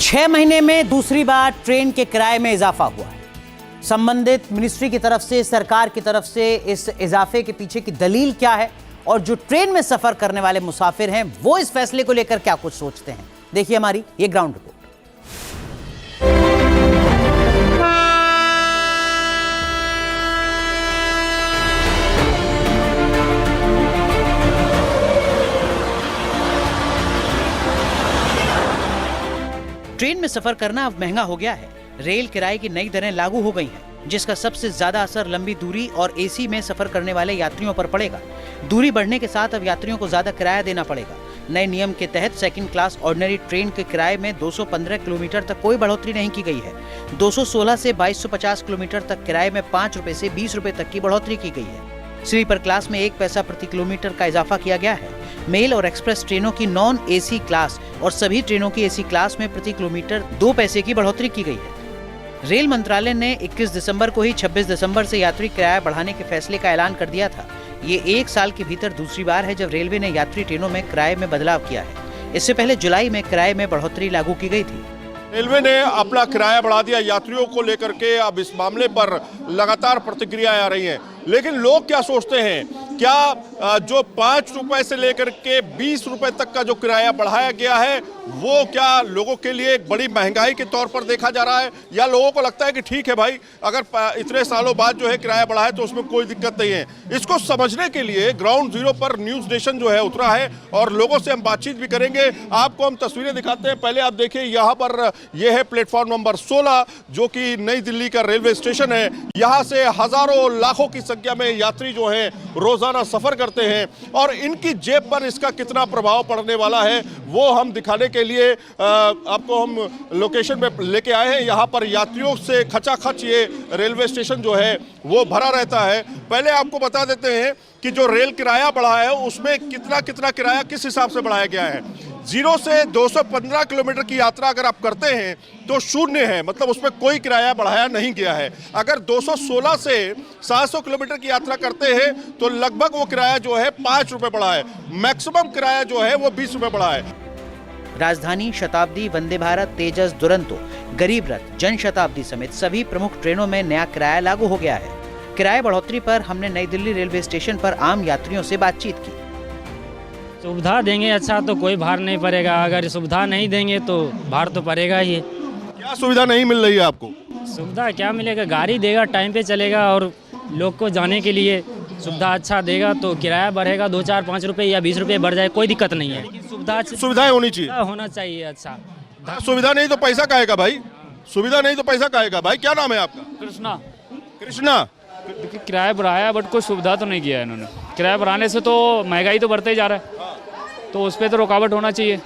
6 महीने में दूसरी बार ट्रेन के किराए में इजाफा हुआ है। संबंधित मिनिस्ट्री की तरफ से, सरकार की तरफ से इस इजाफे के पीछे की दलील क्या है और जो ट्रेन में सफर करने वाले मुसाफिर हैं वो इस फैसले को लेकर क्या कुछ सोचते हैं, देखिए हमारी ये ग्राउंड रिपोर्ट। ट्रेन में सफर करना अब महंगा हो गया है। रेल किराए की नई दरें लागू हो गई हैं, जिसका सबसे ज्यादा असर लंबी दूरी और एसी में सफर करने वाले यात्रियों पर पड़ेगा। दूरी बढ़ने के साथ अब यात्रियों को ज्यादा किराया देना पड़ेगा। नए नियम के तहत सेकंड क्लास ऑर्डिनरी ट्रेन के किराए में 215 किलोमीटर तक कोई बढ़ोतरी नहीं की गई है। 216 से 2250 किलोमीटर तक किराए में 5 रुपए से 20 रुपए तक की बढ़ोतरी की गई है। स्लीपर क्लास में 1 पैसा प्रति किलोमीटर का इजाफा किया गया है। मेल और एक्सप्रेस ट्रेनों की नॉन एसी क्लास और सभी ट्रेनों की एसी क्लास में प्रति किलोमीटर 2 पैसे की बढ़ोतरी की गई है। रेल मंत्रालय ने 21 दिसंबर को ही 26 दिसंबर से यात्री किराया बढ़ाने के फैसले का ऐलान कर दिया था। ये 1 साल के भीतर दूसरी बार है जब रेलवे ने यात्री ट्रेनों में किराए में बदलाव किया है। इससे पहले जुलाई में किराए में बढ़ोतरी लागू की गई थी। रेलवे ने अपना किराया बढ़ा दिया यात्रियों को लेकर के। अब इस मामले पर लगातार प्रतिक्रियाएं आ रही हैं, लेकिन लोग क्या सोचते हैं? क्या जो 5 रुपए से लेकर के 20 रुपए तक का जो किराया बढ़ाया गया है वो क्या लोगों के लिए एक बड़ी महंगाई के तौर पर देखा जा रहा है, या लोगों को लगता है कि ठीक है भाई, अगर इतने सालों बाद जो है किराया बढ़ा है तो उसमें कोई दिक्कत नहीं है? इसको समझने के लिए ग्राउंड जीरो पर न्यूज़ नेशन जो है उतरा है और लोगों से हम बातचीत भी करेंगे। आपको हम तस्वीरें दिखाते हैं। पहले आप देखिए, यहाँ पर यह है प्लेटफॉर्म नंबर 16 जो कि नई दिल्ली का रेलवे स्टेशन है। यहाँ से हजारों लाखों की संख्या में यात्री जो है रोजाना सफर करते हैं और इनकी जेब पर इसका कितना प्रभाव पड़ने वाला है वो हम दिखाने के लिए आपको हम लोकेशन पे लेके आए हैं। यहाँ पर यात्रियों से खचाखच ये रेलवे स्टेशन जो है वो भरा रहता है। पहले आपको बता देते हैं कि जो रेल किराया बढ़ा है उसमें कितना किराया किस हिसाब से बढ़ाया गया है। 0 से 215 किलोमीटर की यात्रा अगर आप करते हैं तो 0 है, मतलब उसमें कोई किराया बढ़ाया नहीं गया है। अगर 216 से 700 किलोमीटर की यात्रा करते हैं तो लगभग वो किराया जो है 5 रुपए बढ़ा है। मैक्सिमम किराया जो है वो 20 रुपए बढ़ा है। राजधानी, शताब्दी, वंदे भारत, तेजस, दुरंतो, गरीब रथ, जन शताब्दी समेत सभी प्रमुख ट्रेनों में नया किराया लागू हो गया है। किराया बढ़ोतरी पर हमने नई दिल्ली रेलवे स्टेशन पर आम यात्रियों से बातचीत की। सुविधा देंगे अच्छा तो कोई भार नहीं पड़ेगा, अगर सुविधा नहीं देंगे तो भार तो पड़ेगा ही। क्या सुविधा नहीं मिल रही है आपको? सुविधा क्या मिलेगा, गाड़ी देगा, टाइम पे चलेगा और लोग को जाने के लिए सुविधा अच्छा देगा तो किराया बढ़ेगा। 2, 4, 5 रुपये या 20 रुपये बढ़ जाए, कोई दिक्कत नहीं है। सुविधाएं होनी चाहिए, होना चाहिए। अच्छा, सुविधा नहीं तो पैसा काहेगा भाई? सुविधा नहीं तो पैसा काहेगा भाई? क्या नाम है आपका? कृष्णा। किराया बढ़ाया बट कोई सुविधा तो नहीं किया है इन्होंने। किराया बढ़ाने से तो महंगाई तो बढ़ते ही जा रहा है, तो उस पर तो रुकावट होना चाहिए।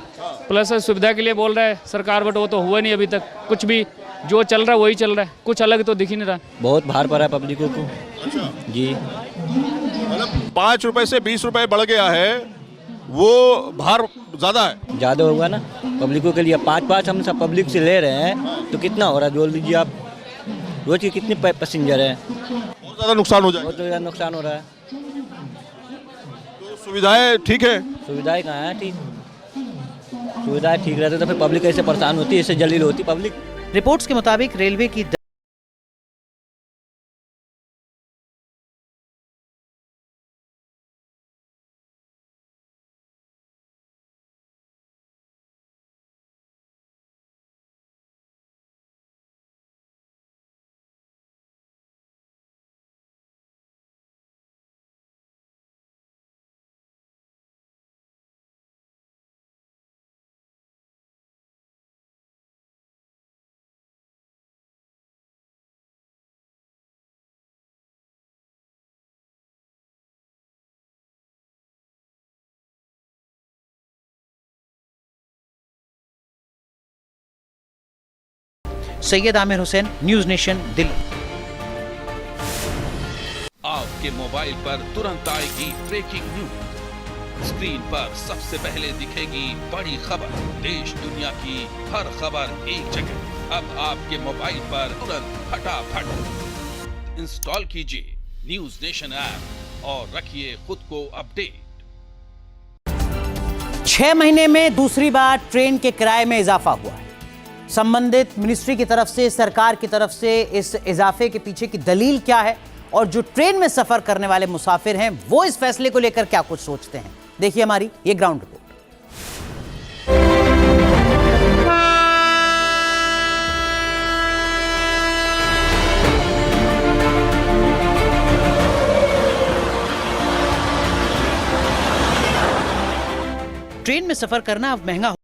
प्लस सुविधा के लिए बोल रहा है सरकार, बट वो तो हुआ नहीं अभी तक। कुछ भी जो चल रहा है वही चल रहा है, कुछ अलग तो दिख ही नहीं रहा। बहुत भार पड़ा है पब्लिकों को। अच्छा जी, मतलब 5 रुपए से 20 रुपए बढ़ गया है, वो भार ज़्यादा है। ज़्यादा होगा ना पब्लिकों के लिए। 5 हम सब पब्लिक से ले रहे हैं तो कितना हो रहा है जोड़ लीजिए आप। रोज के कितने पैसेंजर हैं? बहुत ज़्यादा नुकसान हो जाएगा। बहुत ज़्यादा नुकसान हो रहा है। तो सुविधाएं ठीक है? सुविधाएं कहाँ है ठीक? सुविधाएं ठीक रहते तो फिर पब्लिक ऐसे परेशान होती, ऐसे जलील होती पब्लिक। रिपोर्ट्स के मुताबिक रेलवे की सैयद आमिर हुसैन, न्यूज़ नेशन, दिल्ली। आपके मोबाइल पर तुरंत आएगी ब्रेकिंग न्यूज। स्क्रीन पर सबसे पहले दिखेगी बड़ी खबर। देश दुनिया की हर खबर एक जगह। अब आपके मोबाइल पर तुरंत फटाफट इंस्टॉल कीजिए न्यूज़ नेशन ऐप और रखिए खुद को अपडेट। 6 महीने में दूसरी बार ट्रेन के किराए में इजाफा हुआ है। संबंधित मिनिस्ट्री की तरफ से, सरकार की तरफ से इस इजाफे के पीछे की दलील क्या है और जो ट्रेन में सफर करने वाले मुसाफिर हैं वो इस फैसले को लेकर क्या कुछ सोचते हैं, देखिए हमारी ये ग्राउंड रिपोर्ट। ट्रेन में सफर करना अब महंगा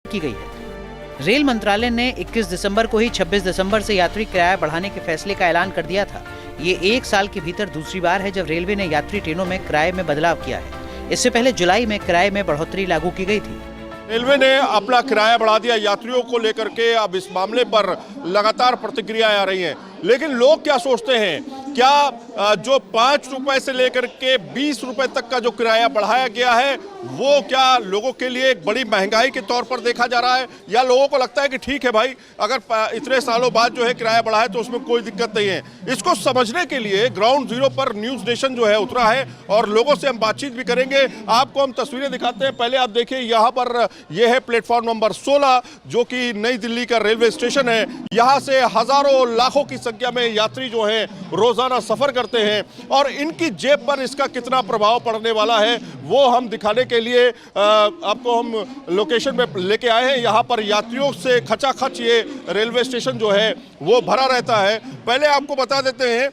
की गई है। रेल मंत्रालय ने 21 दिसंबर को ही 26 दिसंबर से यात्री किराया बढ़ाने के फैसले का ऐलान कर दिया था। ये 1 साल के भीतर दूसरी बार है जब रेलवे ने यात्री ट्रेनों में किराए में बदलाव किया है। इससे पहले जुलाई में किराए में बढ़ोतरी लागू की गई थी। रेलवे ने अपना किराया बढ़ा दिया यात्रियों को लेकर के। अब इस मामले पर लगातार प्रतिक्रियाएं आ रही हैं, लेकिन लोग क्या सोचते हैं, क्या जो 5 रुपए से लेकर के 20 रुपए तक का जो किराया बढ़ाया गया है वो क्या लोगों के लिए एक बड़ी महंगाई के तौर पर देखा जा रहा है, या लोगों को लगता है कि ठीक है भाई, अगर इतने सालों बाद जो है किराया बढ़ा है तो उसमें कोई दिक्कत नहीं है। इसको समझने के लिए ग्राउंड जीरो पर न्यूज़ नेशन जो है उतरा है और लोगों से हम बातचीत भी करेंगे। आपको हम तस्वीरें दिखाते हैं। पहले आप देखिए, यहाँ पर यह है प्लेटफॉर्म नंबर 16 जो कि नई दिल्ली का रेलवे स्टेशन है। यहाँ से हजारों लाखों की संख्या में यात्री जो है रोजाना सफर करते हैं और इनकी जेब पर इसका कितना प्रभाव पड़ने वाला है वो हम दिखाने के लिए आपको हम लोकेशन में लेके आए हैं। यहाँ पर यात्रियों से खचाखच ये रेलवे स्टेशन जो है वो भरा रहता है। पहले आपको बता देते हैं